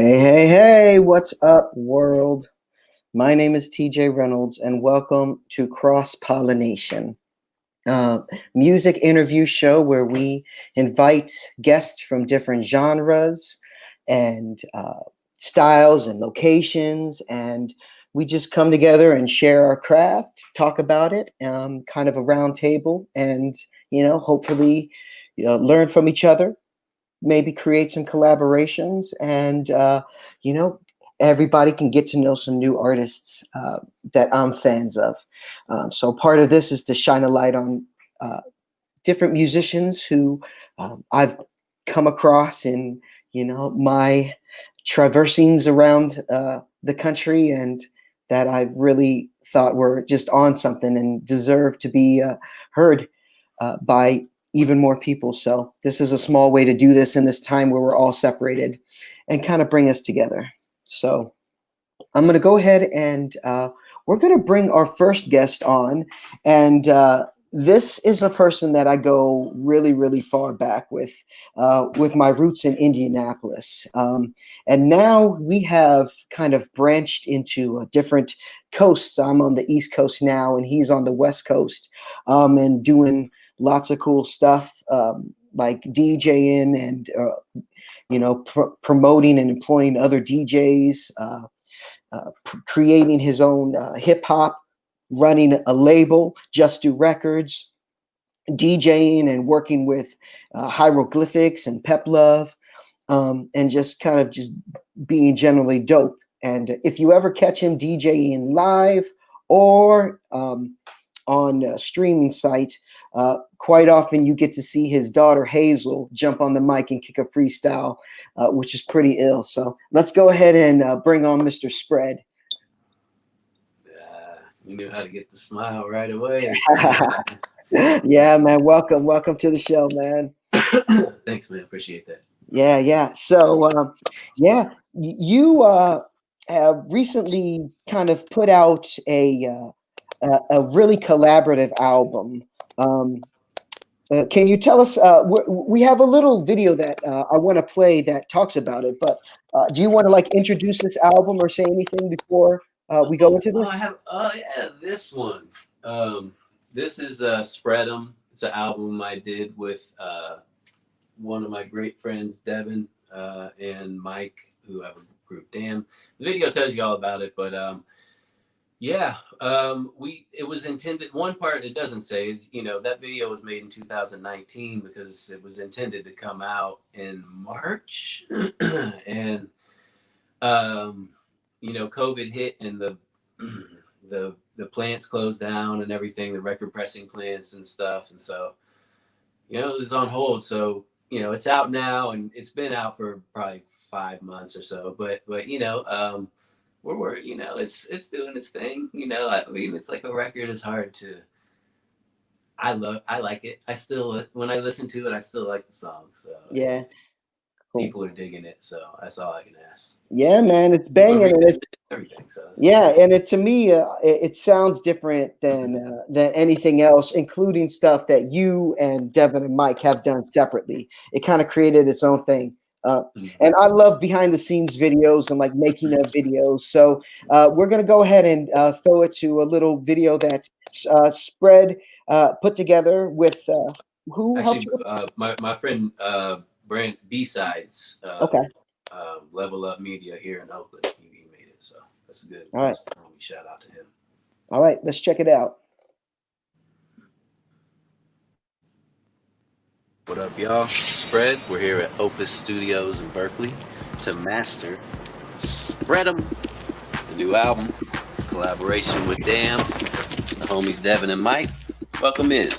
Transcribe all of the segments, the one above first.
Hey, what's up, world? My name is TJ Reynolds, and welcome to Cross-Pollination, uh, music interview show where we invite guests from different genres and styles and locations, and we just come together and share our craft, talk about it, kind of a round table, and hopefully, learn from each other, maybe create some collaborations, and you know everybody can get to know some new artists that I'm fans of. So part of this is to shine a light on different musicians who I've come across in my traversing's around the country, and that I really thought were just on something and deserve to be heard by even more people. So this is a small way to do this in this time where we're all separated and kind of bring us together. So I'm going to go ahead and we're going to bring our first guest on. And this is a person that I go really, really far back with my roots in Indianapolis. And now we have kind of branched into different coasts. I'm on the East Coast now, and he's on the West Coast, and doing lots of cool stuff, like DJing and promoting and employing other DJs, creating his own hip hop, running a label, Just Do Records, DJing and working with Hieroglyphics and Pep Love, and just kind of just being generally dope. And if you ever catch him DJing live or on a streaming site, quite often you get to see his daughter Hazel jump on the mic and kick a freestyle, which is pretty ill. So let's go ahead and bring on Mr. Spread. You knew how to get the smile right away. Yeah, man. Welcome to the show, man. Thanks, man. Appreciate that. Yeah. So, you have recently kind of put out a really collaborative album. Can you tell us? We have a little video that I want to play that talks about it. But do you want to introduce this album or say anything before we go into this? I have. This one. This is Spread 'Em. It's an album I did with one of my great friends, Devin and Mike, who have a group. Damn, the video tells you all about it, but it was intended. One part it doesn't say is that video was made in 2019 because it was intended to come out in March, and COVID hit and the plants closed down and everything, the record pressing plants and stuff, and so it was on hold. So it's out now, and it's been out for probably 5 months or so. But we're it's doing its thing. I mean, it's like a record is hard to. I like it. I still, when I listen to it, I still like the song. So yeah, cool. People are digging it, so that's all I can ask. Yeah, man, it's banging, and it's everything. So and to me, it sounds different than anything else, including stuff that you and Devin and Mike have done separately. It kind of created its own thing. And I love behind the scenes videos and making of videos. So we're going to go ahead and throw it to a little video that Spread put together with who? Actually, my friend Brent B-Sides. Okay. Level Up Media here in Oakland. He made it, so that's good. All right. Shout out to him. All right, let's check it out. What up, y'all? Spread. We're here at Opus Studios in Berkeley to master Spread 'Em, the new album, collaboration with Damn, the homies Devin and Mike. Welcome in.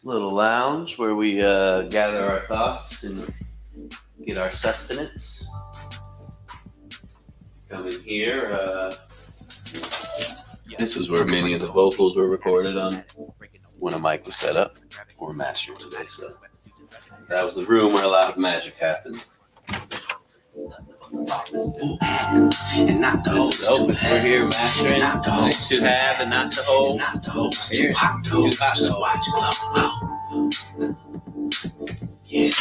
Little lounge where we gather our thoughts and get our sustenance. Come in here. This is where many of the vocals were recorded on when a mic was set up or mastered today. So that was the room where a lot of magic happened. And not the this is Opus. We're here mastering not to have and not to hold. Not to hold. Here, too hot to watch glow. Yeah.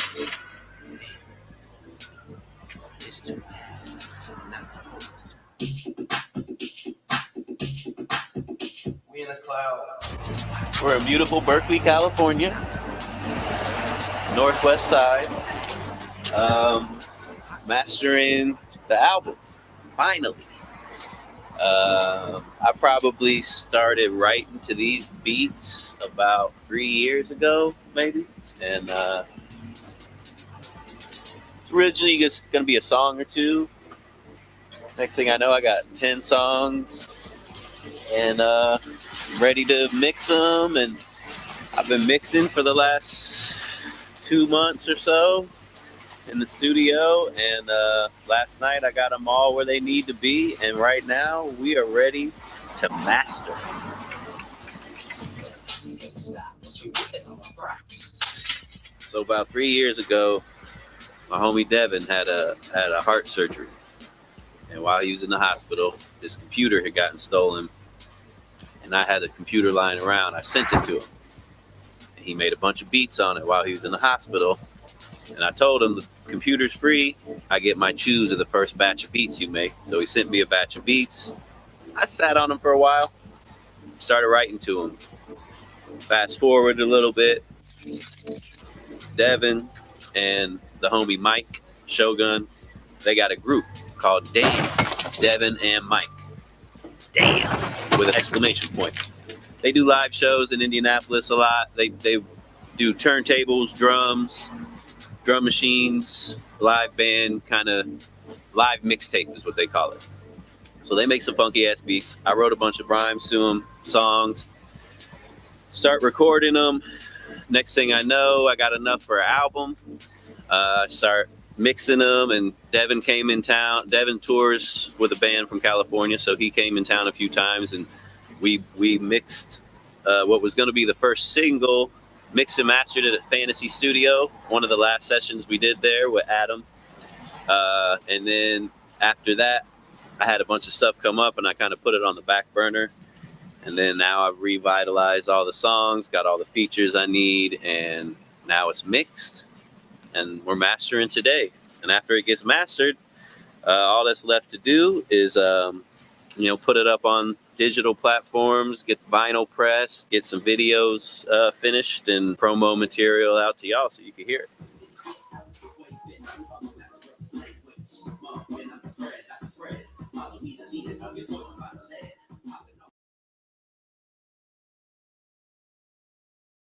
We're in beautiful Berkeley, California, northwest side, mastering the album, finally. I probably started writing to these beats about 3 years ago, maybe. And it's originally just going to be a song or two. Next thing I know, I got 10 songs and ready to mix them. And I've been mixing for the last 2 months or so in the studio. And last night I got them all where they need to be. And right now we are ready to master. So about 3 years ago, my homie Devin had a heart surgery. And while he was in the hospital, his computer had gotten stolen. And I had a computer lying around. I sent it to him. And he made a bunch of beats on it while he was in the hospital. And I told him the computer's free. I get my choose of the first batch of beats you make. So he sent me a batch of beats. I sat on them for a while. Started writing to him. Fast forward a little bit. Devin and the homie Mike Shogun, they got a group called Damn, Devin and Mike. Damn, with an exclamation point. They do live shows in Indianapolis a lot. They do turntables, drums, drum machines, live band, kind of live mixtape is what they call it. So they make some funky ass beats. I wrote a bunch of rhymes to them, songs, start recording them. Next thing I know, I got enough for an album. Start mixing them, and Devin came in town. Devin tours with a band from California, so he came in town a few times, and we mixed what was going to be the first single, mixed and mastered it at Fantasy Studio, one of the last sessions we did there with Adam. And then after that, I had a bunch of stuff come up, and I kind of put it on the back burner. And then now I've revitalized all the songs, got all the features I need, and now it's mixed. And we're mastering today. And after it gets mastered, all that's left to do is, put it up on digital platforms, get vinyl press, get some videos finished, and promo material out to y'all so you can hear it.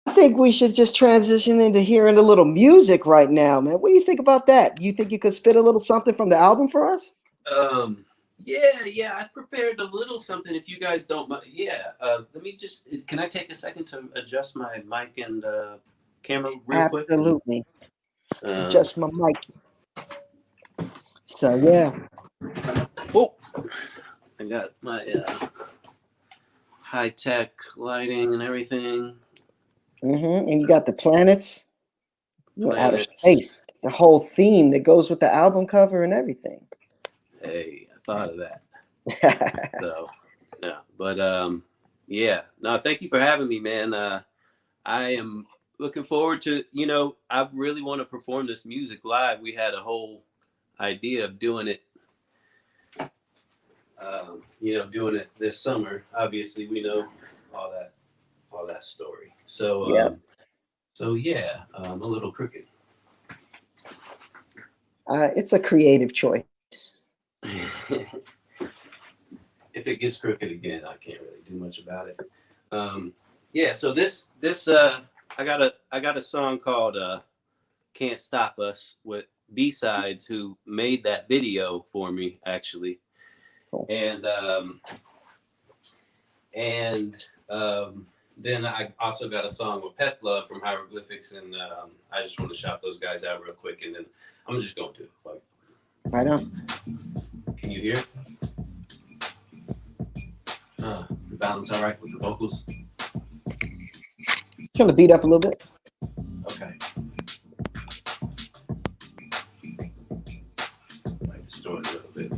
I think we should just transition into hearing a little music right now, man. What do you think about that? You think you could spit a little something from the album for us? Yeah. I prepared a little something. If you guys don't mind, let me just. Can I take a second to adjust my mic and camera real quick? Absolutely. Adjust my mic. So yeah. Oh, I got my high-tech lighting and everything. And you got the planets. Outer space. The whole theme that goes with the album cover and everything. Hey, I thought of that. So, yeah. But, No, thank you for having me, man. I am looking forward to, I really want to perform this music live. We had a whole idea of doing it, doing it this summer. Obviously, we know all that story. So, I'm a little crooked. It's a creative choice. If it gets crooked again, I can't really do much about it. So this I got a song called Can't Stop Us with B-Sides, who made that video for me, actually. Cool. Then I also got a song with Pet Love from Hieroglyphics, and I just want to shout those guys out real quick, and then I'm just going to. Right on. Can you hear? The balance all right with the vocals? Turn the beat up a little bit. Okay. Might distort it a little bit.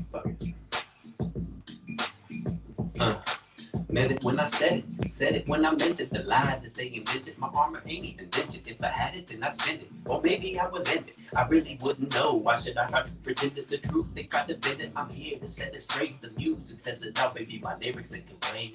Meant it when I said it when I meant it. The lies that they invented, my armor ain't even dented. If I had it, then I spend it. Or maybe I would lend it. I really wouldn't know. Why should I have to pretend it? The truth, they try to bend it. I'm here to set it straight. The music says it out, baby. My lyrics they can blame.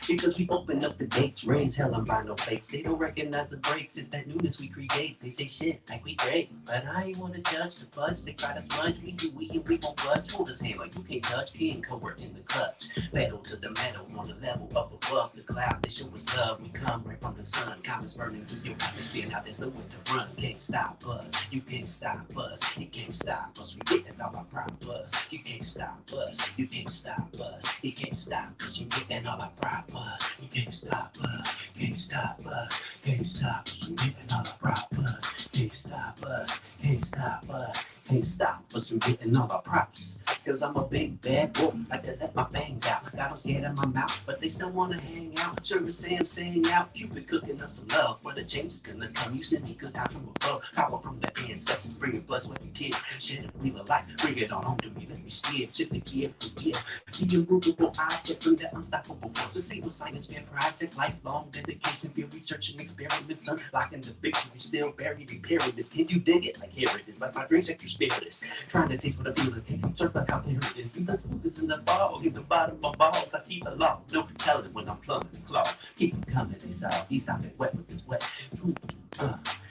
Because we open up the gates, raise hell and buy no fakes. They don't recognize the breaks, it's that newness we create. They say shit like we great, but I ain't wanna judge the fudge. They try to smudge, we do we and we won't budge. Hold his hand like you can't touch, king cover in the clutch. Pedal to the metal on the level up above the clouds. They show us love, we come right from the sun. Comets burning through your atmosphere, now there's nowhere to run. Can't stop us, you can't stop us, you can't stop us. We getting all our props. You can't stop us, you can't stop us, you can't stop us. You getting all our props. You can't stop us, can't stop us, can't stop us. You getting all our props. Can't stop us, can't stop us, can't stop us from getting all our props. Cause I'm a big bad wolf, like to let my fangs out. Got them scared of my mouth, but they still wanna hang out. Sure as Sam saying out, you been cooking up some love. Where the change is gonna come, you send me good times from above. Power from the ancestors, bring it blood, sweat, and tears. Shit, a wheel of life, bring it on home to me, let me steer. Shit, the gear for gear. The immovable object from that unstoppable force. A single science fair project, lifelong dedication, fear, research, and experiments. Unlocking the victory, still buried in pyramids. Can you dig it? Like here it is, like my dreams, like your spirit is. Trying to taste what I feel, and surf like how clear it is. See the truth is in the fog, in the bottom of balls. I keep it low, no telling when I'm plumbing the claw. Keep it coming, it's all. He's out there wet with this wet truth.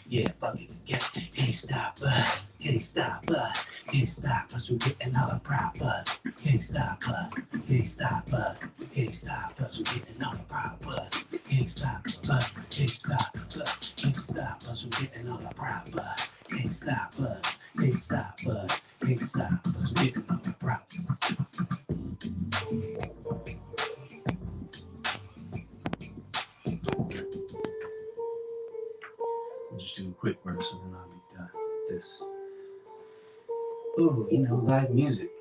Yeah, fuck it again. Can't stop us, can't stop us, can't stop us from getting all the props. Can't stop us, can't stop us, can't stop us from getting all the props. Can't stop us, can't stop us, can't stop us from getting all the props. Can't stop us, can't stop us, can't stop us from getting all the props. I'll just do a quick verse and then I'll be done with this. Oh, live music,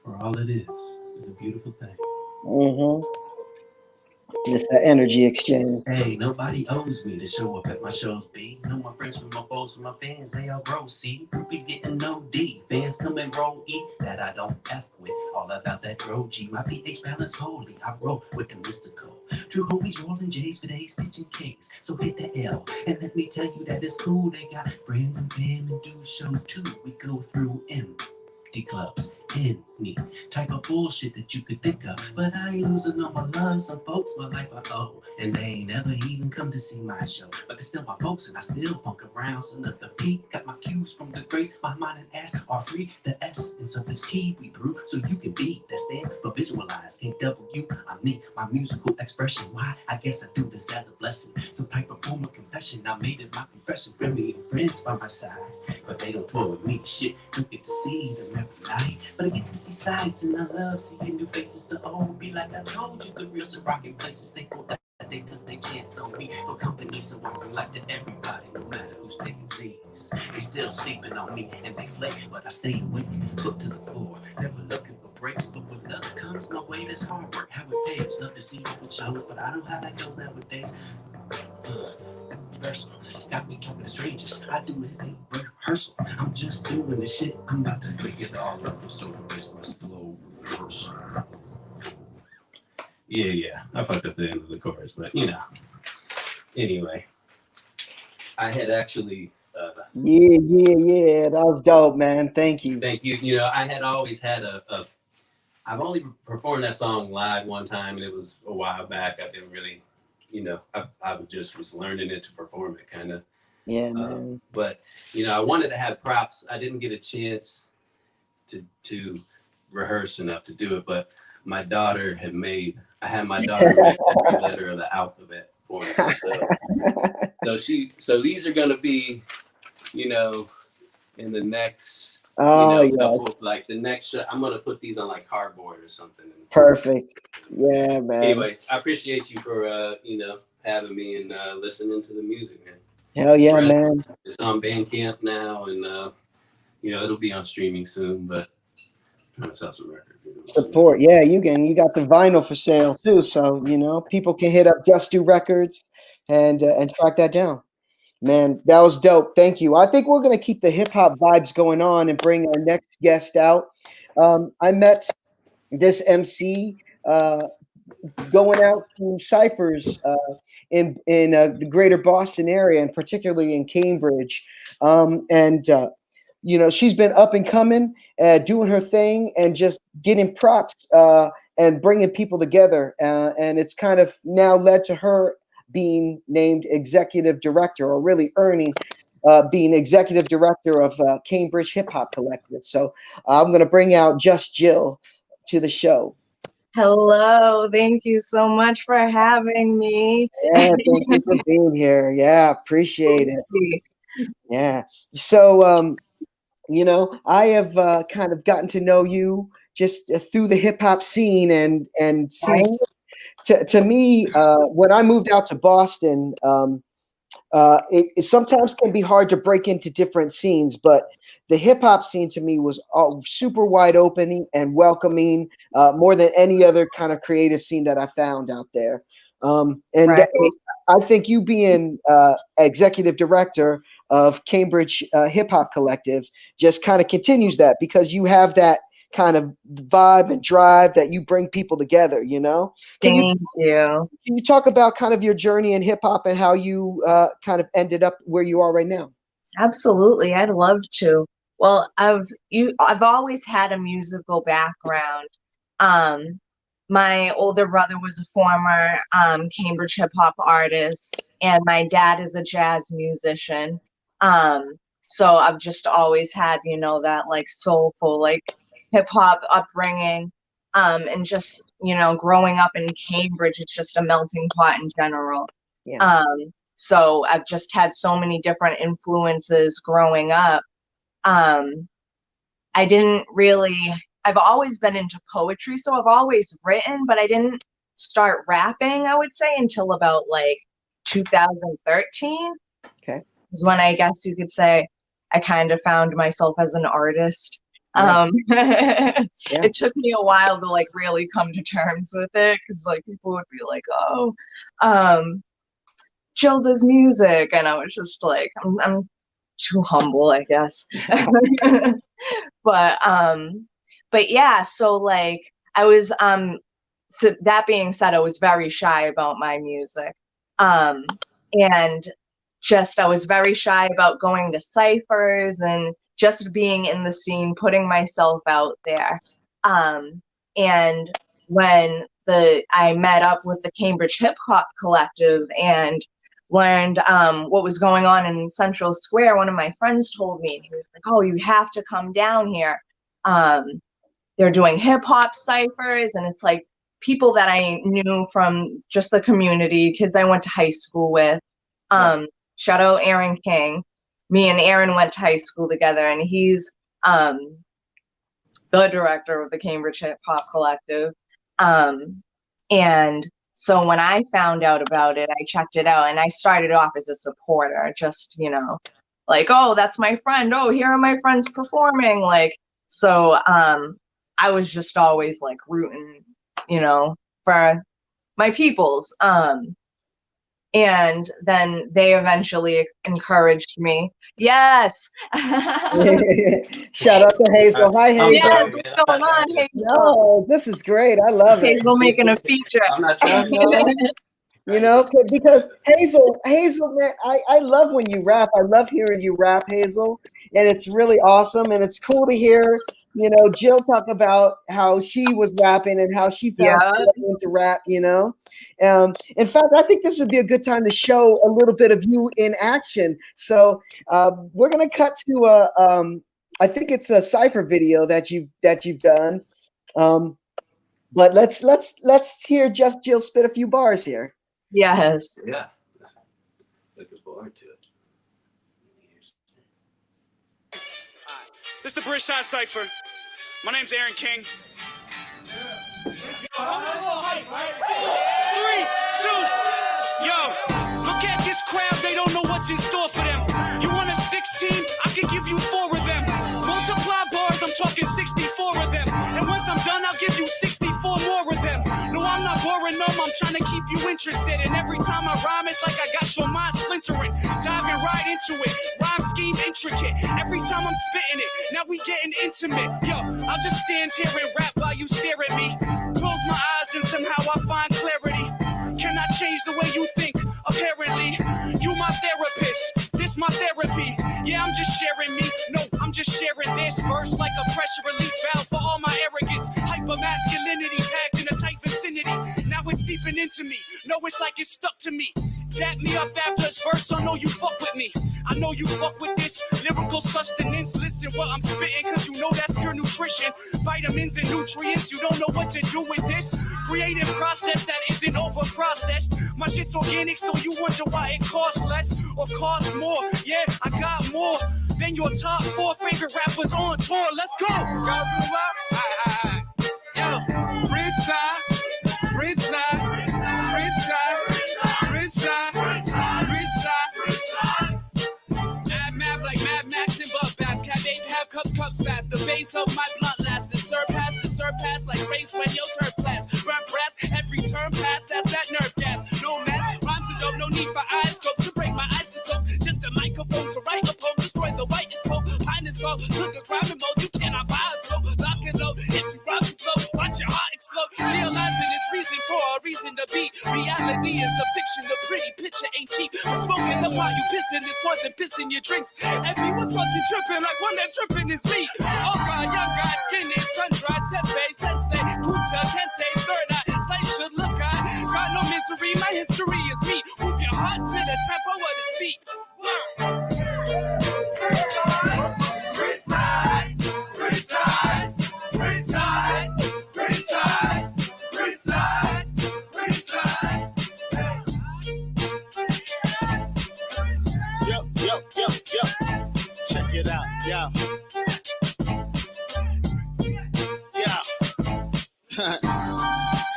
for all it is a beautiful thing. Mm-hmm. It's an energy exchange. Hey, nobody owes me to show up at my shows, B. Know my friends from my foes, from my fans, they all grow, C. Groupies getting no D. Fans come and roll E. That I don't F with. All about that grow G. My pH balance holy. I roll with the mystical. True homies rolling J's for days, pitching K's. So hit the L and let me tell you that it's cool. They got friends and fam and do shows too. We go through empty clubs. Any type of bullshit that you could think of. But I ain't losing all my love. Some folks my life I owe, and they ain't never even come to see my show. But they're still my folks, and I still funk around. Son of the P, got my cues from the grace. My mind and ass are free. The essence of this tea we brew, so you can be. That stands for visualize. Ain't W, I'm me. My musical expression. Why? I guess I do this as a blessing. Some type of form of confession. I made it my confession. Bring me and friends by my side, but they don't tour with me. Shit, you get to see them every night. But I get to see sights and I love seeing new faces. The old be like I told you, good real some rocking places. They thought that they took their chance on me for company, so I bring life to everybody, no matter who's taking Z's. They still sleeping on me and they flake, but I stay awake, foot to the floor, never looking for breaks. But when luck comes my way, there's hard work, how it pays. Love to see open shows, but I don't have that goes nowadays. Rehearsal got me talking to strangers. I do anything rehearsal. I'm just doing the shit. I'm about to pick it all up. It's over. It's my slow rehearsal. Yeah. I fucked up the end of the chorus, but Anyway, I had actually. Yeah. That was dope, man. Thank you. Thank you. I had always had I've only performed that song live one time, and it was a while back. I didn't really. I was learning it to perform it, kind of. Yeah, man. But I wanted to have props. I didn't get a chance to rehearse enough to do it, but my daughter I had my daughter make every letter of the alphabet for me. So these are gonna be, in the next, couple, like the next show. I'm gonna put these on like cardboard or something. Perfect. Yeah, man. Anyway, I appreciate you for having me and listening to the music, man. Hell yeah, man. It's on Bandcamp now, and it'll be on streaming soon. But I'm trying to sell some records. Support, yeah. You got the vinyl for sale too, so people can hit up Just Do Records and track that down. Man, that was dope. Thank you. I think we're gonna keep the hip hop vibes going on and bring our next guest out. I met this MC going out to ciphers in the greater Boston area, and particularly in Cambridge. She's been up and coming, doing her thing, and just getting props and bringing people together. And it's kind of now led to her being named executive director, or really earning being executive director of Cambridge Hip Hop Collective. So I'm going to bring out Just Jill to the show. Hello, thank you so much for having me. Yeah, thank you for being here. Yeah, appreciate it. Yeah. So, I have kind of gotten to know you just through the hip hop scene, and seems to me when I moved out to Boston, it sometimes can be hard to break into different scenes, but the hip hop scene to me was super wide open and welcoming, more than any other kind of creative scene that I found out there. And Right. I think you being executive director of Cambridge Hip Hop Collective just kind of continues that, because you have that kind of vibe and drive that you bring people together. Can Thank you. can you talk about kind of your journey in hip hop and how you kind of ended up where you are right now? Absolutely, I'd love to. Well, I've always had a musical background. Um, my older brother was a former Cambridge hip hop artist, and my dad is a jazz musician. Um, so I've just always had, that like soulful, like hip hop upbringing. And just, growing up in Cambridge, it's just a melting pot in general. Yeah. So I've just had so many different influences growing up. I've always been into poetry, so I've always written, but I didn't start rapping, I would say, until about like 2013. Okay. Is when I guess you could say I kind of found myself as an artist. Yeah. It took me a while to like really come to terms with it, because like people would be like, oh, Jill does music, and I was just like, I'm too humble, I guess. But yeah, so like I was so that being said, I was very shy about my music. And just I was very shy about going to ciphers and just being in the scene, putting myself out there. And when I met up with the Cambridge Hip Hop Collective and learned what was going on in Central Square, one of my friends told me, and he was like, oh, you have to come down here. They're doing hip hop ciphers, and it's like people that I knew from just the community, kids I went to high school with. Shout out Aaron King. Me and Aaron went to high school together, and he's the director of the Cambridge Hip Hop Collective. And so when I found out about it, I checked it out, and I started off as a supporter, just, like, oh, that's my friend. Oh, here are my friends performing. Like, so I was just always like rooting, for my peoples. And then they eventually encouraged me. Yes. Shout out to Hazel. Hi, Hazel. Yes, what's going on, Hazel? No, this is great. I love it. Hazel making a feature. I'm not trying to. Because Hazel, man, I love when you rap. I love hearing you rap, Hazel, and it's really awesome. And it's cool to hear, Jill talk about how she was rapping and how she found to rap. In fact, I think this would be a good time to show a little bit of you in action. So we're gonna cut to I think it's a cipher video that you've done. But let's hear Just Jill spit a few bars here. Yes. Yeah. Looking forward to it. This is the British Hot Cypher. My name's Aaron King. 3, 2, yo, look at this crowd, they don't know what's in store for them. You want a 16? I can give you 4 of them. Multiply bars, I'm talking 64 of them. And once I'm done, I'll give you 64 more of them. No, I'm not boring them, I'm trying to keep you interested. And every time I rhyme, it's like I got your mind splintering. Diving right into it, rhyme scheme intricate. Every time I'm spitting it, now we getting intimate. Yo, I'll just stand here and rap while you stare at me. Close my eyes and somehow I find clarity. Can I change the way you think? Apparently, you my therapist, this my therapy. Yeah, I'm just sharing me, no, I'm just sharing this verse like a pressure release valve for all my arrogance. Hype but masculinity packed in a tight vicinity. Now it's seeping into me. No, it's like it's stuck to me. Dap me up after this verse, I know you fuck with me. I know you fuck with this lyrical sustenance. Listen what I'm spitting, cause you know that's pure nutrition. Vitamins and nutrients, you don't know what to do with this. Creative process that isn't over processed. My shit's organic, so you wonder why it costs less or costs more. Yeah, I got more than your top 4 favorite rappers on tour. Let's go. Yo, bridge side, bridge side, bridge side, bridge side, bridge side. Mad like Mad Max and Bug Bass. Cat ape, have cups fast. The base of my blunt lasts. The surpass like race when your turf class. Burn brass, every turn pass, that's that nerve gas. No math, rhymes are dope, no need for eyes scopes to break my isotopes. Just a microphone to write a poem, destroy the whitest pope. Pine and salt, took a crime and mode, you cannot buy a soul. Lock and load, if you rob to blow, watch your heart explode. Realizing it's reason for a reason to be. Reality is a fiction, the pretty picture ain't cheap. But smoking the pot, you pissing this poison, pissing your drinks. Everyone's fucking tripping like one that's tripping is me. Oh God, young guy, skinny, sun-dried, senpai, sensei, kuta, kente, third eye, slice should look high. Got no misery, my history is me. Move your heart to the tempo of this beat. Bridge side, bridge side, bridge side, bridge side, bridge side, bridge side. Yo. Check it out, yo.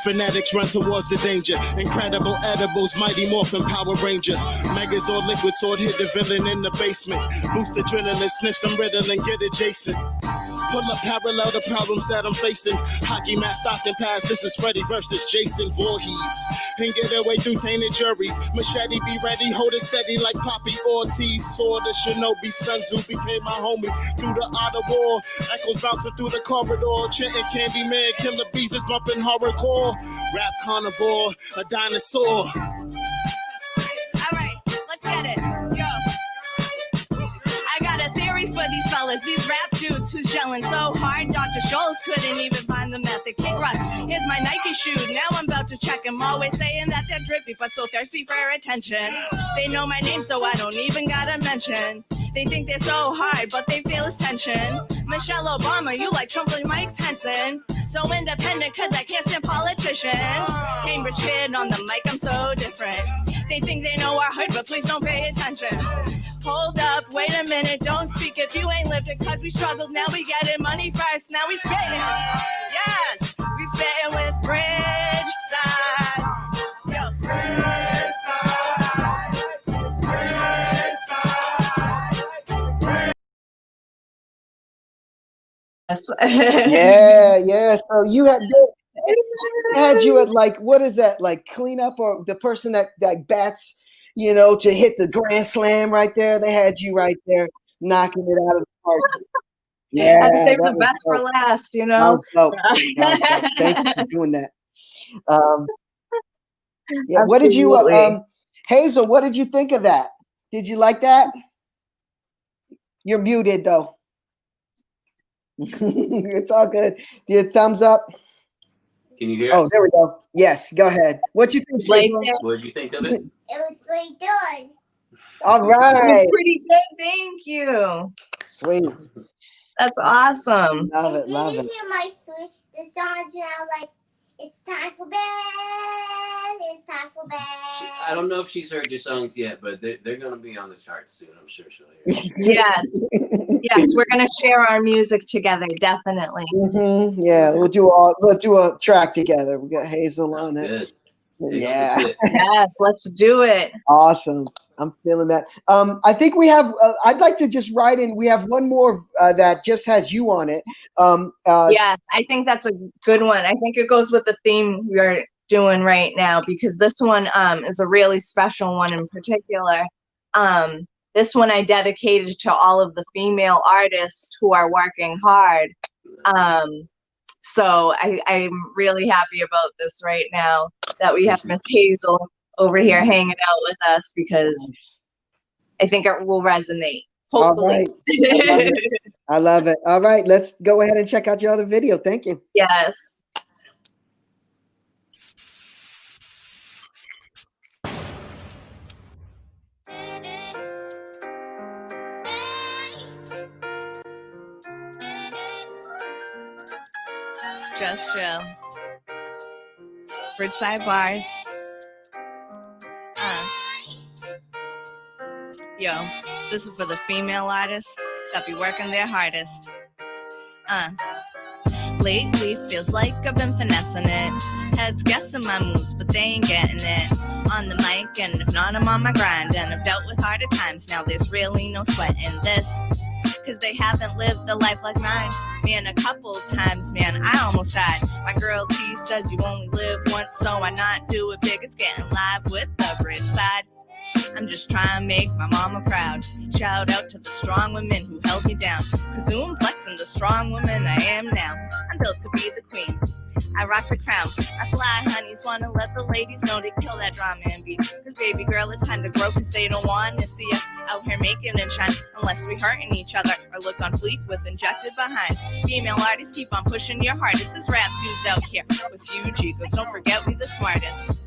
Fanatics run towards the danger. Incredible edibles, mighty morphin' Power Ranger. Megazord liquid sword hit the villain in the basement. Boost adrenaline, sniff some Ritalin, get adjacent. Pull up parallel to problems that I'm facing. Hockey mask, Stockton pass. This is Freddy versus Jason Voorhees. And get away through tainted juries. Machete be ready, hold it steady like Poppy Ortiz. Sword of Shinobi, Sun Tzu became my homie. Through the outer wall, echoes bouncing through the corridor. Chanting Candyman, killer bees is bumping horrorcore. Rap carnivore, a dinosaur. All right, let's get it. Yo. I got a theory for these fellas, these rap dudes who's gelling so hard Dr. Scholl's couldn't even find the method. King Russ, here's my Nike shoe, now I'm about to check them. Always saying that they're drippy, but so thirsty for attention. They know my name, so I don't even gotta mention. They think they're so hard, but they feel his tension. Michelle Obama, you like Trump like Mike Pence. So independent, cause I can't stand politicians. Cambridge kid on the mic, I'm so different. They think they know our hood, but please don't pay attention. Hold up, wait a minute, don't speak if you ain't lived it, cause we struggled, now we getting money first, now we spitting. Yes, we spitting with Bridge Side. Yo. Bridge Side. Yeah. So you had you at like, what is that, like cleanup, or the person that bats, to hit the grand slam right there? They had you right there knocking it out of the park. Yeah, I'd save the best for last, That was dope. Thank you for doing that. Yeah, what did you, Hazel, what did you think of that? Did you like that? You're muted though. It's all good. Do you thumbs up? Can you hear Oh, us? there we go. Yes, go ahead. What you think? What did you think of it? It was pretty good. All It right. was pretty good, thank you. Sweet. That's awesome. Love it. Did Love you it. hear my sweet? The songs now like it's time for bed. It's time for bed. I don't know if she's heard your songs yet, but they're going to be on the charts soon. I'm sure she'll hear. Yes, we're gonna share our music together, definitely. Yeah, we'll do a track together. We got Hazel on it. Good. Yeah. Yes, let's do it. Awesome. I'm feeling that. I think we have. I'd like to just write in. We have one more that just has you on it. Yes, I think that's a good one. I think it goes with the theme we're doing right now, because this one is a really special one in particular. This one I dedicated to all of the female artists who are working hard. So I'm really happy about this right now, that we have Miss Hazel over here hanging out with us, because I think it will resonate. Hopefully. All right. I love it. All right, let's go ahead and check out your other video. Thank you. Yes. Just chill. Bridgeside bars. Yo, this is for the female artists that be working their hardest. Lately feels like I've been finessing it. Heads guessing my moves, but they ain't getting it. On the mic, and if not, I'm on my grind. And I've dealt with harder times, now there's really no sweat in this. Cause they haven't lived a life like mine. Man, a couple times, man, I almost died. My girl T says you only live once, so why not do it big? It's getting live with the bridge side. I'm just trying to make my mama proud. Shout out to the strong women who held me down. Kazoo, I'm flexing the strong woman I am now. I'm built to be the queen. I rock the crown. I fly honeys, wanna let the ladies know to kill that drama and beat. Cause baby girl, it's time to grow, cause they don't want to see us out here making and shine unless we hurting each other or look on fleek with injected behinds. Female artists, keep on pushing your hardest. This rap dudes out here with huge egos. Don't forget we the smartest.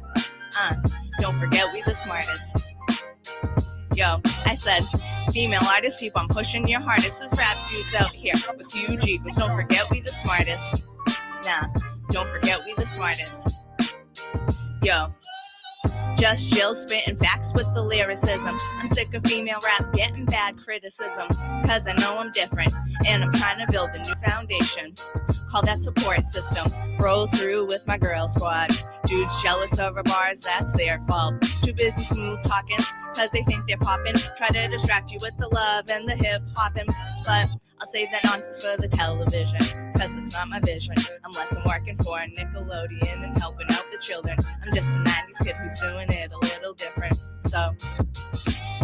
Don't forget we the smartest. Yo, I said, female artists, keep on pushing your hardest. This rap dudes out here with huge egos. Don't forget we the smartest. Nah, don't forget we the smartest. Yo, just chill, spitting facts with the lyricism. I'm sick of female rap getting bad criticism. Cause I know I'm different, and I'm trying to build a new foundation. Call that support system. Roll through with my girl squad. Dudes jealous of our bars, that's their fault. Too busy smooth talking, cause they think they're popping. Try to distract you with the love and the hip hopping. But I'll save that nonsense for the television, cause it's not my vision. Unless I'm working for Nickelodeon and helping out the children. I'm just a 90s kid who's doing it a little different. So,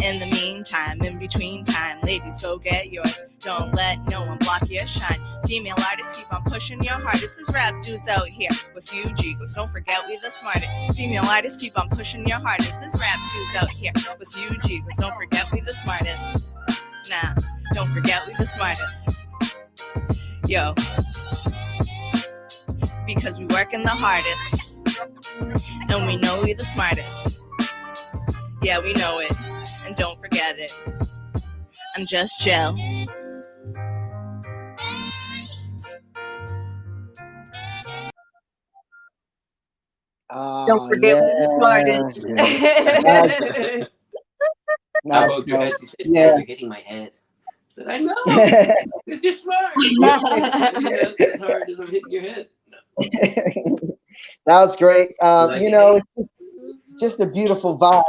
in the meantime, in between time, ladies, go get yours. Don't let no one block your shine. Female artists, keep on pushing your hardest. This rap dudes out here with huge egos. Don't forget we the smartest. Female artists, keep on pushing your hardest. This rap dudes out here with huge egos. Don't forget we the smartest. Nah, don't forget we the smartest. Yo, because we working the hardest, and we know we the smartest. Yeah, we know it, and don't forget it. I'm just chill. Don't forget we're the smartest. I broke your head. She said, Yeah. "You're hitting my head." I said, "I know, because you're smart." As hard as I'm hitting your head. That was great. Like You know, it. it's just a beautiful vibe.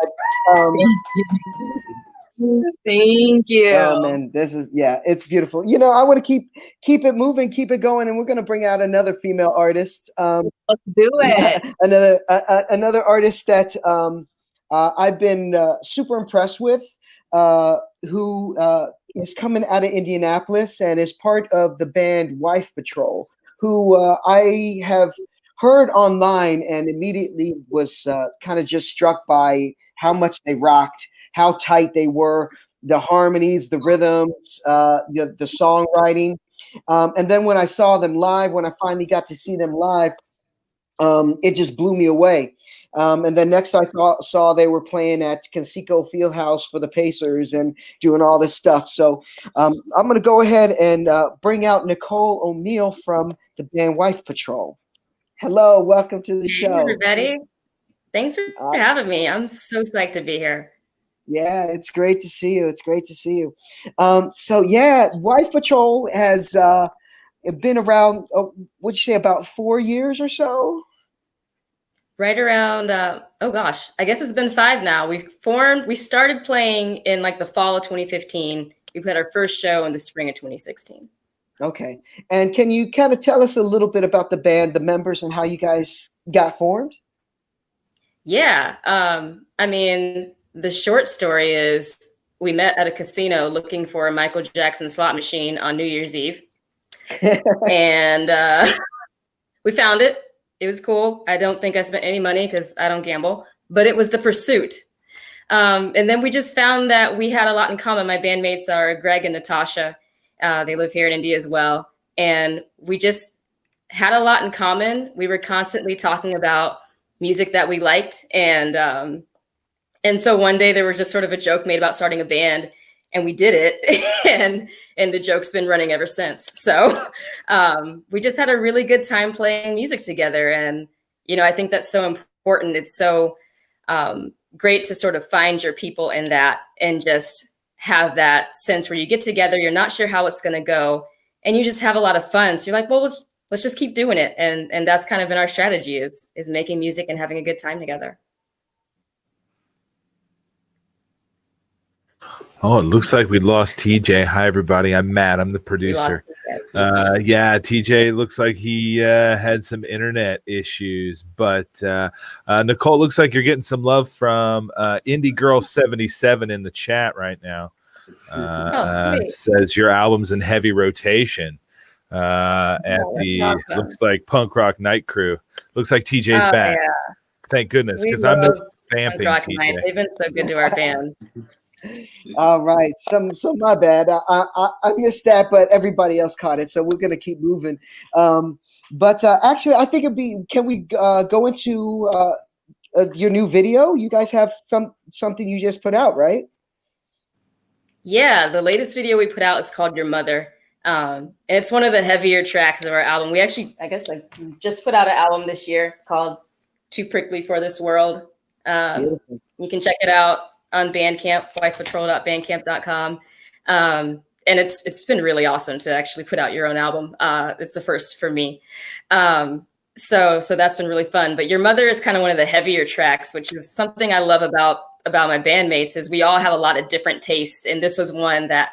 Thank you. Oh man, this is it's beautiful. You know, I want to keep it moving, keep it going, and we're gonna bring out another female artist. Let's do it. Another artist that I've been super impressed with, who is coming out of Indianapolis and is part of the band Wife Patrol, who I have heard online and immediately was kind of just struck by how much they rocked, how tight they were, the harmonies, the rhythms, the songwriting. And then when I saw them live, when I finally got to see them live, it just blew me away. And then next I saw they were playing at Conseco Fieldhouse for the Pacers and doing all this stuff. So I'm going to go ahead and bring out Nicole O'Neill from the band Wife Patrol. Hello, welcome to the show. Hey, everybody. Thanks for having me. I'm so psyched to be here. Yeah, it's great to see you. It's great to see you. So yeah, Wife Patrol has been around, what'd you say, about 4 years or so? Right around, I guess it's been 5 now. We started playing in like the fall of 2015. We played our first show in the spring of 2016. Okay. And can you kind of tell us a little bit about the band, the members, and how you guys got formed? Yeah. I mean, the short story is we met at a casino looking for a Michael Jackson slot machine on New Year's Eve. And we found it. It was cool. I don't think I spent any money because I don't gamble, but it was the pursuit. And then we just found that we had a lot in common. My bandmates are Greg and Natasha. They live here in India as well. And we just had a lot in common. We were constantly talking about music that we liked. And so one day there was just sort of a joke made about starting a band. and we did it, and the joke's been running ever since. So we just had a really good time playing music together, and I think that's so important. It's so great to sort of find your people in that, and just have that sense where you get together, you're not sure how it's going to go, and you just have a lot of fun. So you're like, well, let's just keep doing it, and that's kind of been our strategy, is making music and having a good time together. Oh, it looks like we lost TJ. Hi, everybody. I'm Matt. I'm the producer. Yeah, TJ looks like he had some internet issues, but Nicole, looks like you're getting some love from Indie Girl 77 in the chat right now. Says your album's in heavy rotation awesome. Looks like Punk Rock Night Crew. Looks like TJ's back. Yeah. Thank goodness, because I'm vamping TJ. Night. They've been so good to our band. All right, so my bad. I missed that, but everybody else caught it, so we're gonna keep moving. But actually, I think it'd be. Can we go into your new video? You guys have something you just put out, right? Yeah, the latest video we put out is called "Your Mother," and it's one of the heavier tracks of our album. We actually, I guess, just put out an album this year called "Too Prickly for This World." You can check it out on Bandcamp, wifepatrol.bandcamp.com. And it's been really awesome to actually put out your own album. It's the first for me. So that's been really fun. But Your Mother is kind of one of the heavier tracks, which is something I love about my bandmates, is we all have a lot of different tastes. And this was one that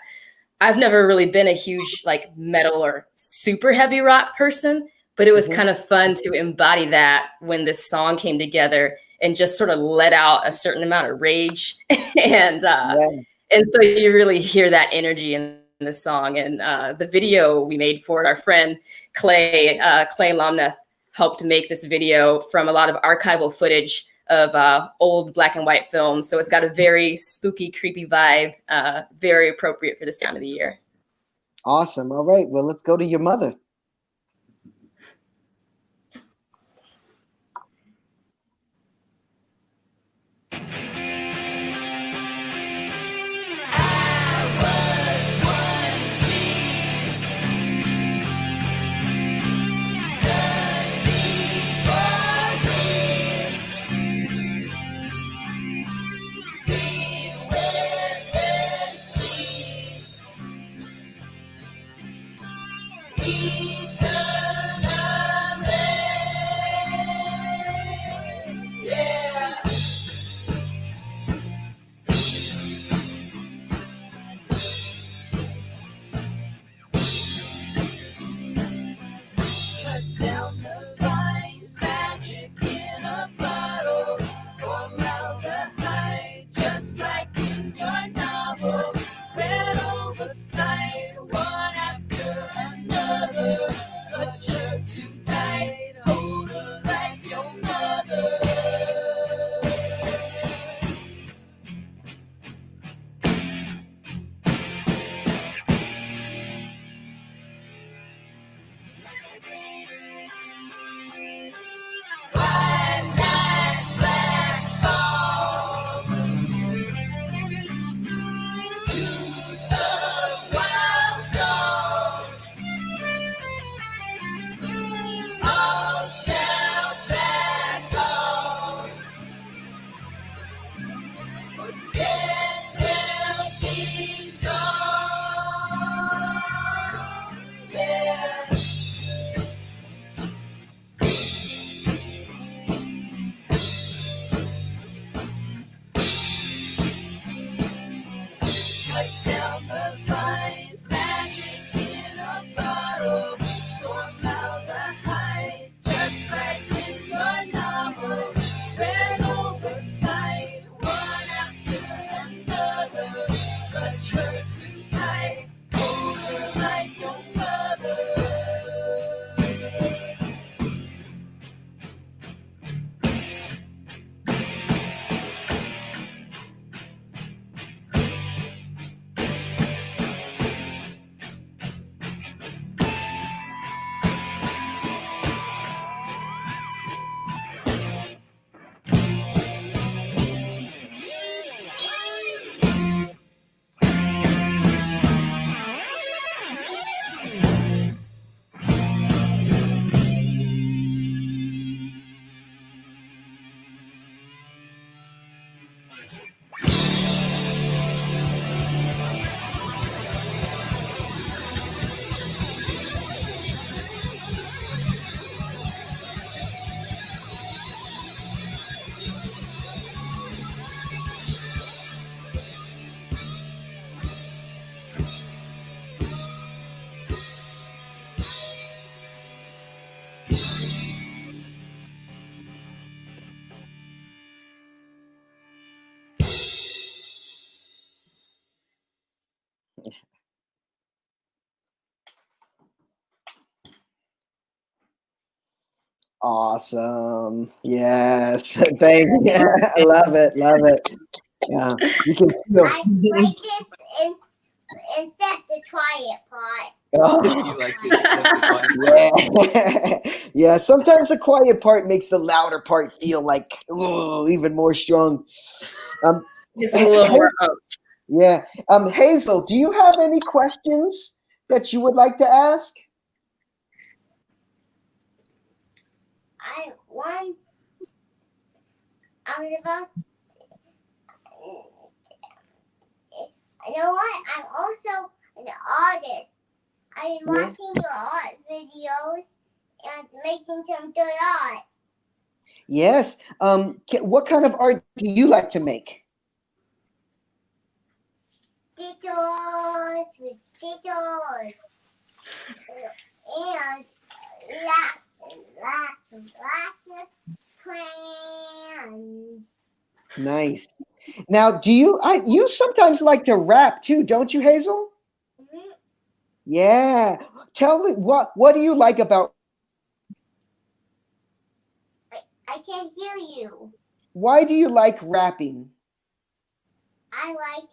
I've never really been a huge metal or super heavy rock person, but it was kind of fun to embody that when this song came together and just sort of let out a certain amount of rage. And so you really hear that energy in the song. And the video we made for it, our friend Clay Lomneth helped make this video from a lot of archival footage of old black and white films. So it's got a very spooky, creepy vibe, very appropriate for this time of the year. Awesome. All right, well, let's go to Your Mother. Awesome. Yes. Thank you. I love it. Love it. Yeah. You can feel. I like it except the quiet part. Oh, You like to accept the quiet part? yeah. Yeah. Sometimes the quiet part makes the louder part feel like even more strong. Just a little more. Yeah. Hazel, do you have any questions that you would like to ask? I was about. You know what? I'm also an artist. I've been watching your art videos and making some good art. Yes. What kind of art do you like to make? Stickers with stickers. And lots of crayons. Nice. Now, do you sometimes like to rap too, don't you, Hazel? Mm-hmm. Yeah. Tell me what do you like about? I can't hear you. Why do you like rapping? I like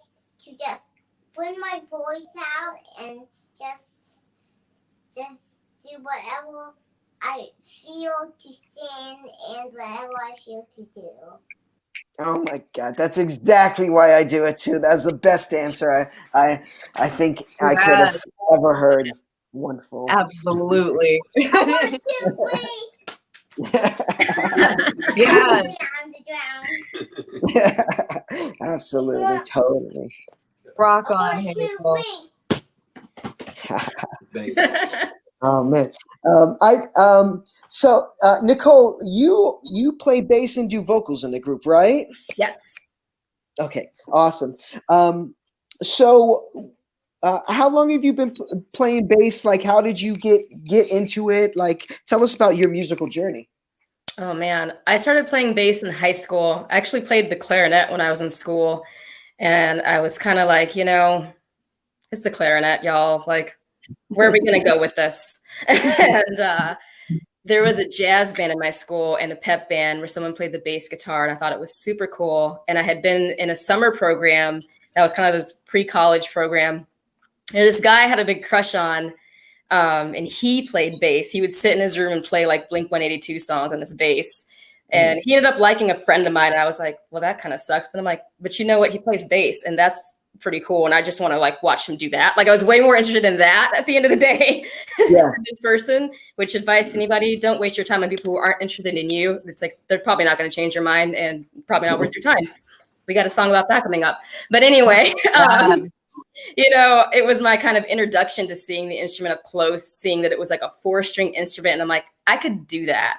to just bring my voice out and just do whatever I feel to sing and whatever I feel to do. Oh my God, that's exactly why I do it too. That's the best answer I think I could have ever heard. Wonderful. Absolutely. 1, 2, 3. Yeah. On the ground. Absolutely, totally. Rock on, 1, 2, Hazel. 3. Thank you. Oh man. So Nicole, you play bass and do vocals in the group, right? Yes. Okay, awesome. So how long have you been playing bass? Like, how did you get into it? Like, tell us about your musical journey. Oh man, I started playing bass in high school. I actually played the clarinet when I was in school, and I was kind of like, it's the clarinet, y'all. Like, where are we gonna go with this? And there was a jazz band in my school and a pep band where someone played the bass guitar, and I thought it was super cool. And I had been in a summer program that was kind of this pre-college program, and this guy I had a big crush on. And he played bass. He would sit in his room and play like Blink-182 songs on his bass. And he ended up liking a friend of mine. And I was like, well, that kind of sucks. But I'm like, but you know what? He plays bass and that's pretty cool. And I just want to like watch him do that. Like I was way more interested in that at the end of the day than this person, which advice to anybody, don't waste your time on people who aren't interested in you. It's like, they're probably not going to change your mind and probably not worth your time. We got a song about that coming up. But anyway, it was my kind of introduction to seeing the instrument up close, seeing that it was like a 4-string instrument. And I'm like, I could do that.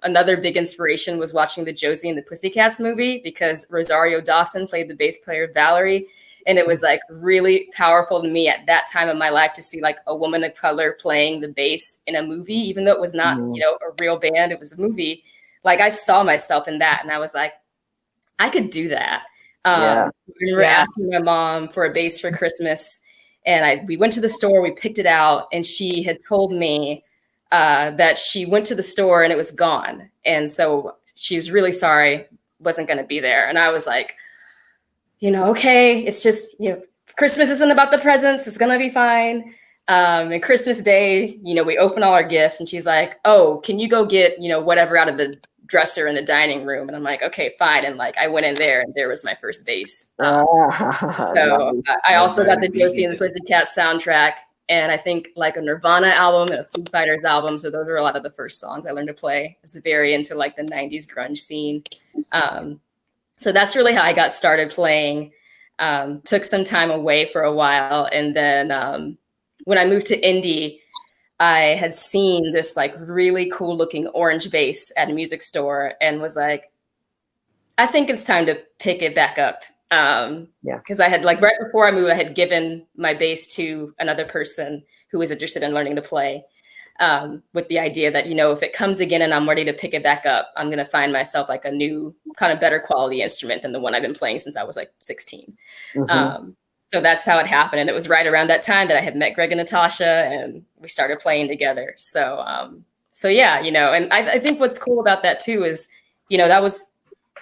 Another big inspiration was watching the Josie and the Pussycats movie because Rosario Dawson played the bass player Valerie. And it was like really powerful to me at that time of my life to see like a woman of color playing the bass in a movie, even though it was not, a real band, it was a movie. Like I saw myself in that and I was like, I could do that. We were asking my mom for a bass for Christmas, and we went to the store, we picked it out, and she had told me that she went to the store and it was gone. And so she was really sorry, wasn't going to be there. And I was like, okay, it's just, Christmas isn't about the presents. It's going to be fine. And Christmas Day, we open all our gifts and she's like, oh, can you go get, whatever out of the dresser in the dining room? And I'm like, okay, fine. And like, I went in there and there was my first bass. I also got the Josie and the Pussycat soundtrack. And I think like a Nirvana album and a Foo Fighters album. So those are a lot of the first songs I learned to play. I was very into like the 90s grunge scene. So that's really how I got started playing. Took some time away for a while. And then when I moved to Indy, I had seen this like really cool looking orange bass at a music store and was like, I think it's time to pick it back up. Because I had like right before I moved, I had given my bass to another person who was interested in learning to play with the idea that, if it comes again and I'm ready to pick it back up, I'm going to find myself like a new kind of better quality instrument than the one I've been playing since I was like 16. So that's how it happened. And it was right around that time that I had met Greg and Natasha and we started playing together. So So yeah, you know, and I think what's cool about that too is, you know, that was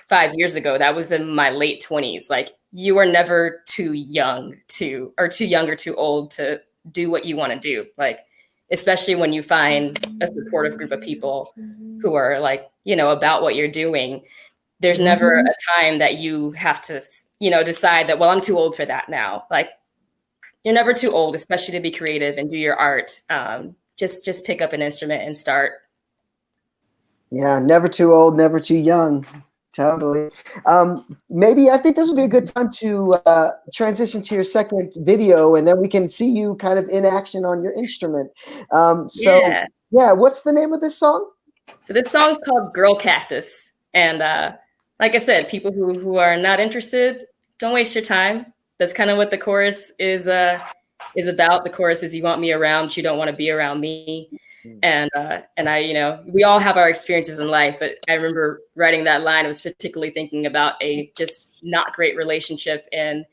5 years ago. That was in my late 20s. Like, you are never too young or too old to do what you want to do. Like, especially when you find a supportive group of people who are like, you know, about what you're doing. There's never a time that you have to, you know, decide that, well, I'm too old for that now. Like, you're never too old, especially to be creative and do your art. Just pick up an instrument and start. Yeah, never too old, never too young. Totally. Maybe I think this would be a good time to transition to your second video, and then we can see you kind of in action on your instrument. Yeah, what's the name of this song? So this song's called Girl Cactus. And like I said, people who are not interested, don't waste your time. That's kind of what the chorus is about. The chorus is, you want me around, but you don't want to be around me. And I, you know, we all have our experiences in life, but I remember writing that line. I was particularly thinking about a just not great relationship, and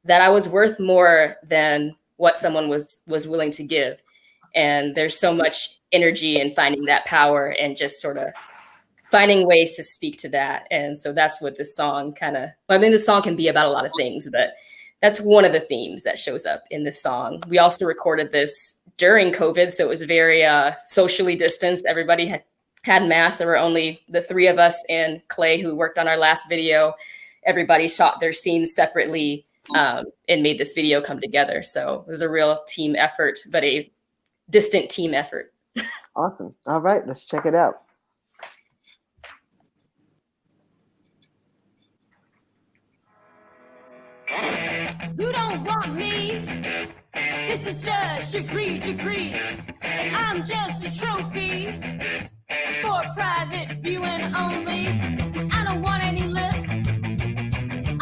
that I was worth more than what someone was willing to give. And there's so much energy in finding that power and just sort of finding ways to speak to that. And so that's what this song this song can be about a lot of things, but that's one of the themes that shows up in this song. We also recorded this during COVID, so it was very socially distanced. Everybody had masks. There were only the three of us and Clay, who worked on our last video. Everybody shot their scenes separately and made this video come together. So it was a real team effort, but a distant team effort. Awesome. All right, let's check it out. You don't want me. This is just your greed. And I'm just a trophy for private viewing only. I don't want any lip.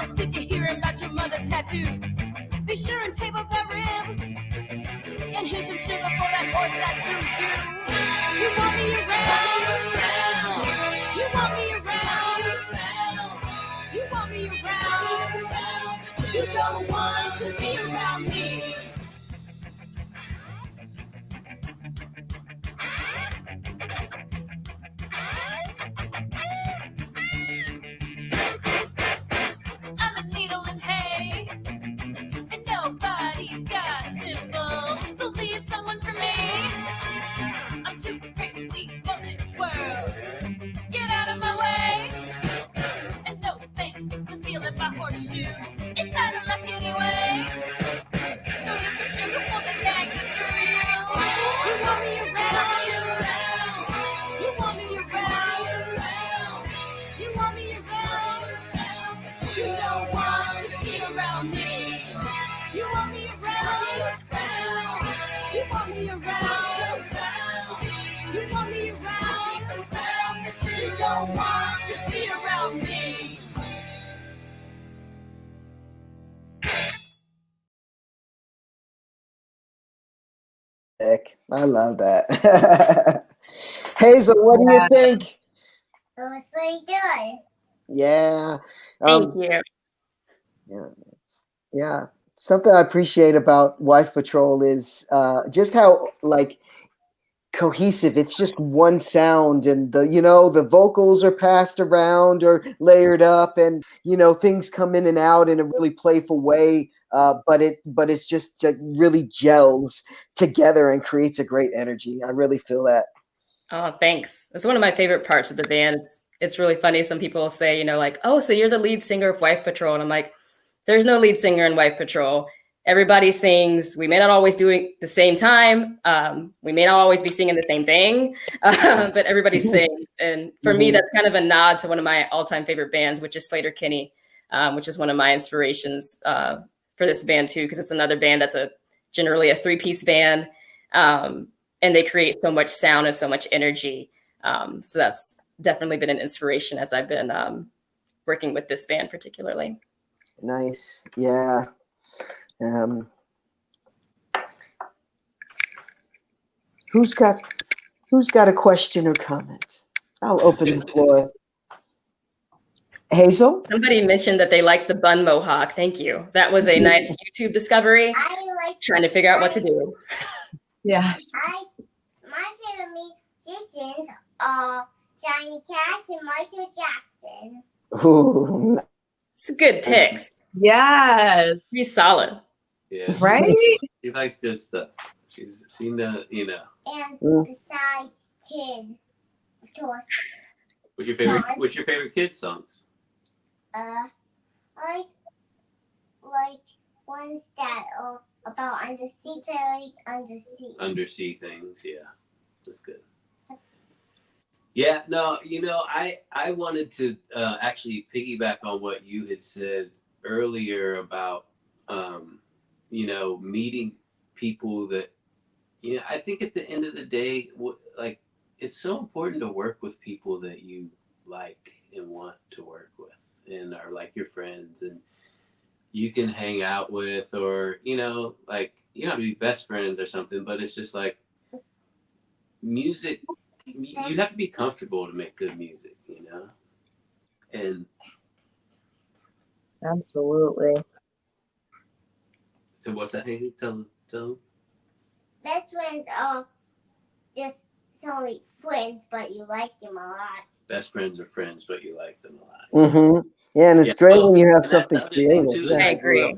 I'm sick of hearing about your mother's tattoos. Be sure and tape up that rib. And here's some sugar for that horse that threw you. You want me around. You want me around. You want me around. But you don't want to be around me. I'm a needle in hay, and nobody's got a thimble, so leave someone for me. I'm too prickly for this world. Get out of my way. And no thanks for stealing my horseshoe. It's out of luck anyway. So here's some sugar for the gag that threw you. You want me around. You want me around. You want me around. But you don't want to be around me. You want me around. You want me around. You want me around. But you don't want to be around me. I love that. Hazel, what do you think? It was pretty good. Yeah. Thank you. Yeah. Something I appreciate about Wife Patrol is just how like cohesive. It's just one sound, and the vocals are passed around or layered up, and things come in and out in a really playful way. But it's just really gels together and creates a great energy. I really feel that. Oh, thanks. That's one of my favorite parts of the band. It's really funny. Some people say, like, oh, so you're the lead singer of Wife Patrol. And I'm like, there's no lead singer in Wife Patrol. Everybody sings. We may not always do it the same time. We may not always be singing the same thing, but everybody sings. And for me, that's kind of a nod to one of my all-time favorite bands, which is Slater-Kinney, which is one of my inspirations for this band too, because it's another band that's generally a three-piece band. And they create so much sound and so much energy. So that's definitely been an inspiration as I've been working with this band particularly. Nice. Yeah. Who's got a question or comment? I'll open the floor. Hazel? Somebody mentioned that they liked the bun mohawk. Thank you. That was a nice YouTube discovery. I like trying to figure out what to do. Yes. my favorite musicians are Johnny Cash and Michael Jackson. Ooh, It's good picks. Yes. Pretty solid. Yeah, Right? she likes good stuff. She know, you know. And besides Kid, of course. What's your favorite kids songs? I like ones that are about undersea, Undersea things, yeah. That's good. Yeah, no, you know, I wanted to actually piggyback on what you had said earlier about, you know, meeting people that, you know, I think at the end of the day, like, it's so important to work with people that you like and want to work with and are like your friends and you can hang out with, or, you know, like, you don't have to be best friends or something, but it's just like music, you have to be comfortable to make good music, you know? And Absolutely. so what's that, Hazy? Tell them. Best friends are just only friends, but you like them a lot. Best friends are friends, but you like them a lot. Mm-hmm. Yeah, and it's great when you have something creative. Too, Yeah. I agree.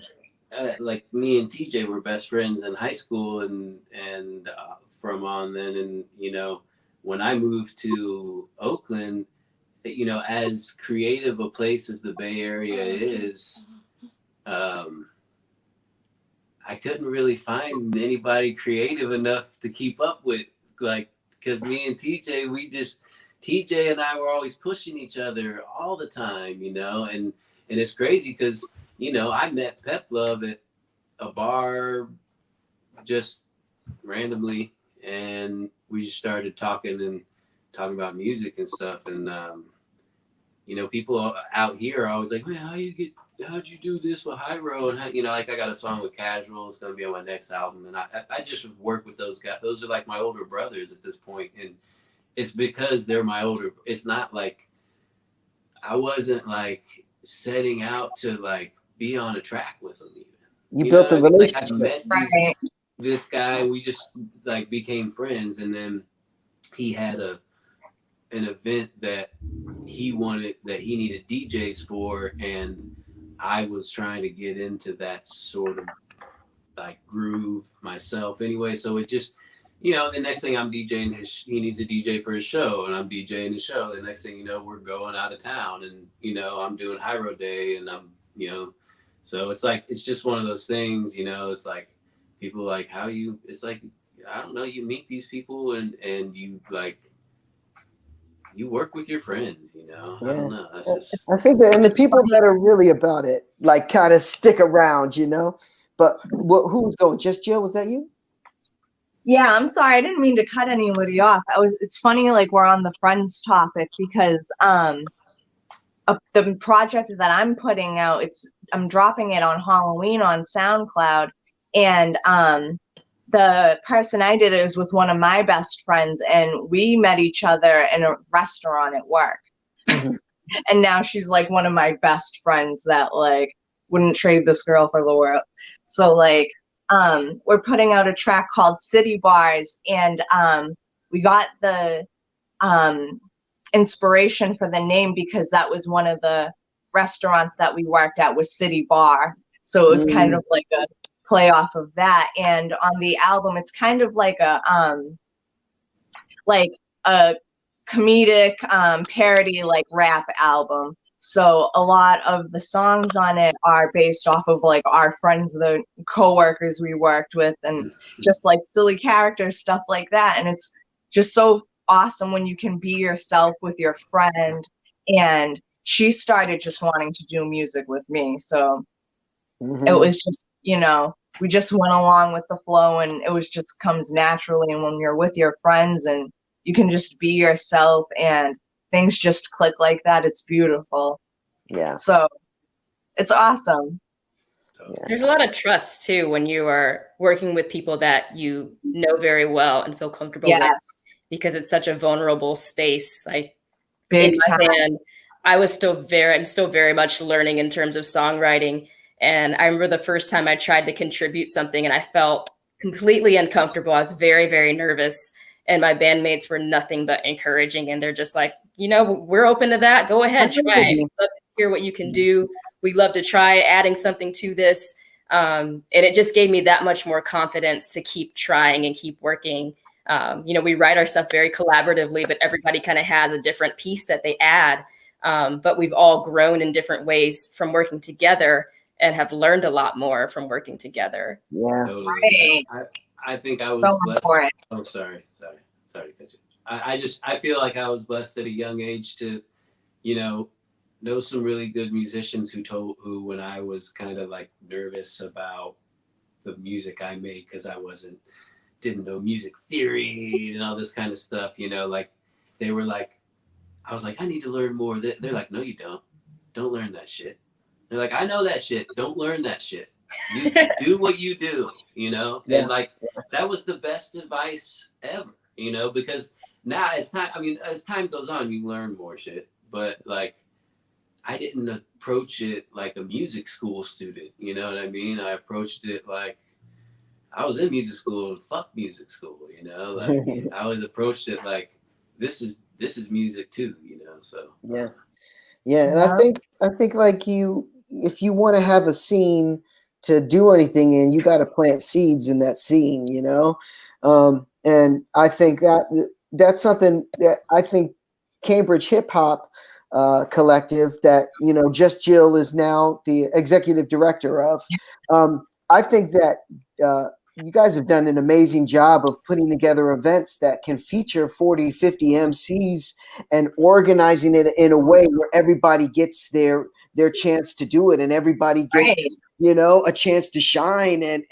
Like me and TJ were best friends in high school, and from on then, and you know, when I moved to Oakland, you know, as creative a place as the Bay Area is, I couldn't really find anybody creative enough to keep up with, like, because me and TJ and I were always pushing each other all the time, you know, and it's crazy because, you know, I met Pep Love at a bar just randomly, and we just started talking about music and stuff, and you know, people out here are always like, man, how'd you do this with Hyro? And how, you know, like I got a song with Casual, it's gonna be on my next album, and I just work with those guys. Those are like my older brothers at this point, and it's because they're my older. It's not like I wasn't like setting out to like be on a track with them. Even You built a relationship. Like I met this guy, we just like became friends, and then he had an event that he needed DJs for, and I was trying to get into that sort of like groove myself anyway. So it just, you know, the next thing I'm DJing he needs a DJ for his show, and I'm DJing his show. The next thing you know, we're going out of town, and you know, I'm doing Hyro Day, and I'm, you know, so it's like, it's just one of those things, you know, it's like people like it's like, I don't know, you meet these people and you like, you work with your friends, you know. Yeah. I don't know. That's just, I think that, and the people that are really about it, like, kind of stick around, you know. But who's going? Just Jill? Was that you? Yeah, I'm sorry. I didn't mean to cut anybody off. It's funny, like, we're on the friends topic because the project that I'm putting out, I'm dropping it on Halloween on SoundCloud, and the person I did it is with one of my best friends, and we met each other in a restaurant at work. And now she's like one of my best friends that like wouldn't trade this girl for the world. So like we're putting out a track called City Bars, and we got the inspiration for the name because that was one of the restaurants that we worked at, was City Bar. So it was kind of like a play off of that. And on the album, it's kind of like a comedic parody, like rap album. So a lot of the songs on it are based off of like our friends, the coworkers we worked with, and just like silly characters, stuff like that. And it's just so awesome when you can be yourself with your friend. And she started just wanting to do music with me. So it was just, you know, we just went along with the flow, and it was just comes naturally. And when you're with your friends and you can just be yourself and things just click like that, it's beautiful. Yeah. So it's awesome. Yeah. There's a lot of trust too when you are working with people that you know very well and feel comfortable with, because it's such a vulnerable space. Big in my band, I'm still very much learning in terms of songwriting. And I remember the first time I tried to contribute something and I felt completely uncomfortable. I was very, very nervous. And my bandmates were nothing but encouraging. And they're just like, we're open to that. Go ahead, try it. We'd love to hear what you can do. We love to try adding something to this. And it just gave me that much more confidence to keep trying and keep working. We write our stuff very collaboratively, but everybody kind of has a different piece that they add. But we've all grown in different ways from working together and have learned a lot more from working together. Yeah. Totally. I think I was So blessed. important. Oh, sorry to cut you. I feel like I was blessed at a young age to, know some really good musicians who when I was kind of like nervous about the music I made, because I didn't know music theory and all this kind of stuff, like they were like, I was like, I need to learn more. They're like, no, you don't learn that shit. They're like, I know that shit. Don't learn that shit. You do what you do, Yeah. and like that was the best advice ever, because now as time goes on, you learn more shit. But like, I didn't approach it like a music school student. You know what I mean? I approached it like I was in music school. Fuck music school. Like I always approached it like this is music too. So Yeah. And I think like if you want to have a scene to do anything in, you got to plant seeds in that scene, and I think that's something that I think Cambridge Hip Hop Collective that Just Jill is now the executive director of. I think that you guys have done an amazing job of putting together events that can feature 40, 50 MCs and organizing it in a way where everybody gets their chance to do it, and everybody gets a chance to shine, and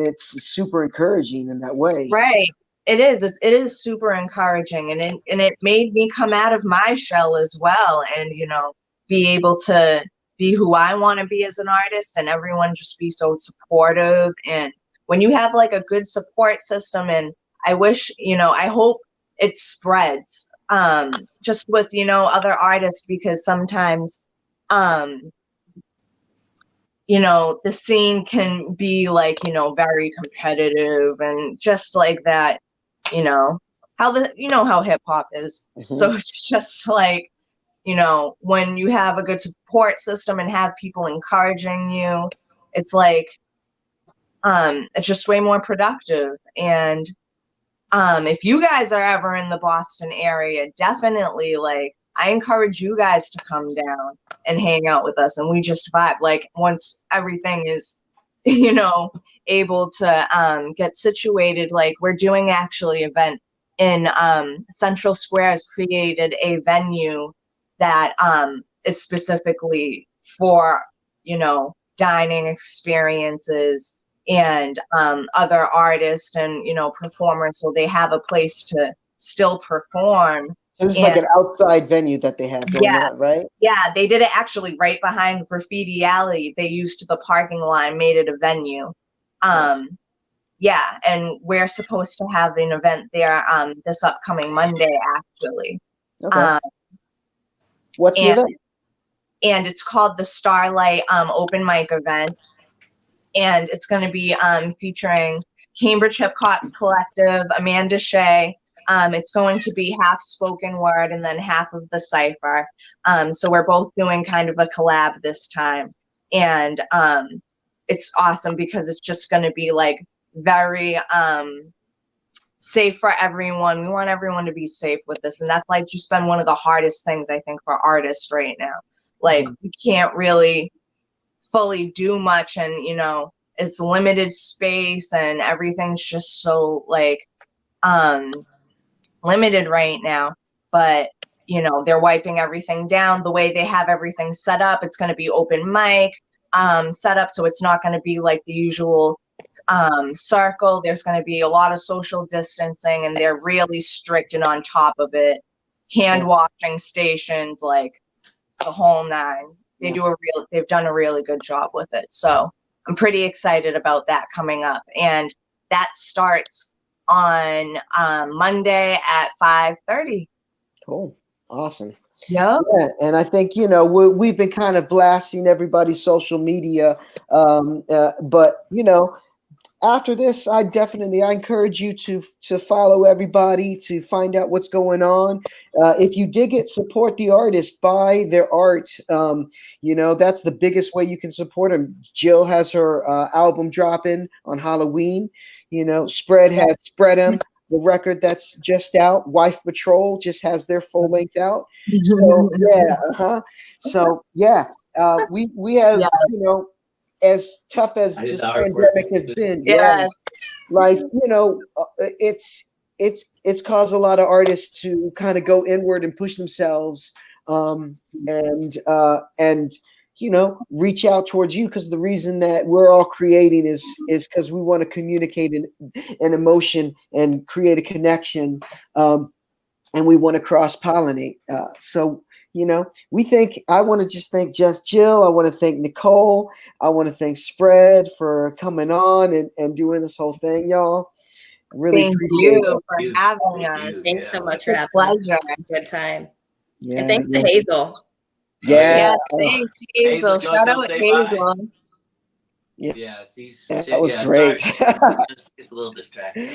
it's super encouraging in that way. Right. It is super encouraging, and it made me come out of my shell as well, and be able to be who I want to be as an artist, and everyone just be so supportive. And when you have like a good support system, and I wish, I hope it spreads just with other artists, because sometimes the scene can be like very competitive and just like that, how hip hop is. Mm-hmm. So it's just like when you have a good support system and have people encouraging you, it's like it's just way more productive. And if you guys are ever in the Boston area, definitely, like, I encourage you guys to come down and hang out with us, and we just vibe. Like, once everything is able to get situated, like, we're doing actually an event in Central Square has created a venue that is specifically for dining experiences and other artists and performers, so they have a place to still perform. So this is like an outside venue that they have going on, right? Yeah, they did it actually right behind Graffiti Alley. They used the parking lot, made it a venue. Nice. Yeah, and we're supposed to have an event there this upcoming Monday, actually. Okay. What's the event? And it's called the Starlight Open Mic Event. And it's going to be featuring Cambridge Hip Hop Collective, Amanda Shea. It's going to be half spoken word and then half of the cypher. So we're both doing kind of a collab this time. And it's awesome because it's just going to be like very safe for everyone. We want everyone to be safe with this. And that's like just been one of the hardest things, I think, for artists right now. Like, we can't really fully do much, and it's limited space and everything's just so like limited right now. But they're wiping everything down. The way they have everything set up, it's going to be open mic set up, so it's not going to be like the usual circle. There's going to be a lot of social distancing, and they're really strict and on top of it. Hand washing stations, like the whole nine. They've done a really good job with it. So I'm pretty excited about that coming up. And that starts on Monday at 5:30. Cool. Awesome. Yeah. And I think, we've been kind of blasting everybody's social media. But, after this, I encourage you to follow everybody to find out what's going on. If you dig it, support the artist, buy their art. That's the biggest way you can support them. Jill has her album dropping on Halloween. Spread has Spread 'em, the record that's just out. Wife Patrol just has their full length out. So So we have as tough as this pandemic has been. Yes. It's caused a lot of artists to kind of go inward and push themselves, and reach out towards you, because the reason that we're all creating is because we want to communicate an emotion and create a connection, and we want to cross-pollinate. So I want to just thank Jill. I want to thank Nicole. I want to thank Spread for coming on and doing this whole thing, y'all. Really Thank appreciate you it. for having us. Thanks so much It's for a having us. pleasure. Good time. Yeah, And thanks to Hazel. Yeah. Thanks, Hazel. Hazel, you wanna Shout come out say Hazel. Yeah, that was great. It's a little distracting.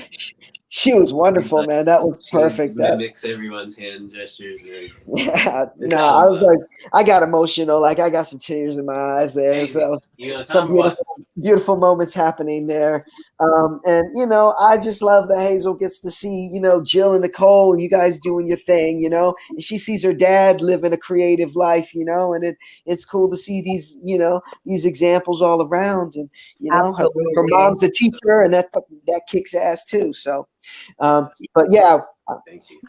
She was wonderful, man. That was perfect. She mimics everyone's hand gestures. I was like, I got emotional. Like, I got some tears in my eyes there. So some beautiful moments happening there. And I just love that Hazel gets to see, Jill and Nicole and you guys doing your thing, and she sees her dad living a creative life, and it's cool to see these examples all around. And her mom's a teacher, and that kicks ass too. So but yeah, thank you.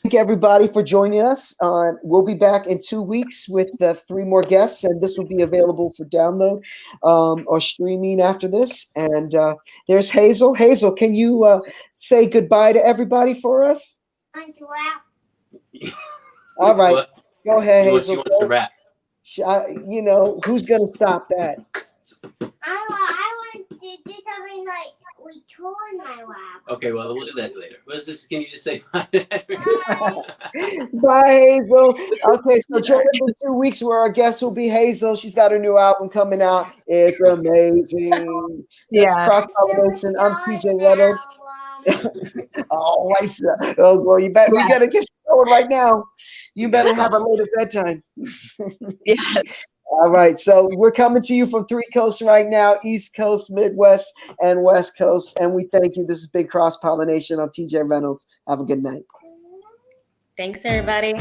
Thank everybody for joining us. We'll be back in 2 weeks with 3 more guests, and this will be available for download or streaming after this. And there's Hazel. Hazel, can you say goodbye to everybody for us? All right. What? Go ahead, Hazel. She wants to rap. Who's going to stop that? I want to do something like we told my lap. Okay, well, we'll do that later. Can you just say bye? Bye, Hazel. Okay, so join us in 2 weeks where our guest will be Hazel. She's got her new album coming out. It's amazing. It's Cross-Pollination. I'm TJ Reynolds. Oh, Lisa. Oh, boy, we got to get going right now. You better have a later bedtime. Yes. All right, so we're coming to you from 3 coasts right now: East Coast, Midwest, and West Coast. And we thank you. This is Big Cross-Pollination. I'm TJ Reynolds. Have a good night. Thanks, everybody.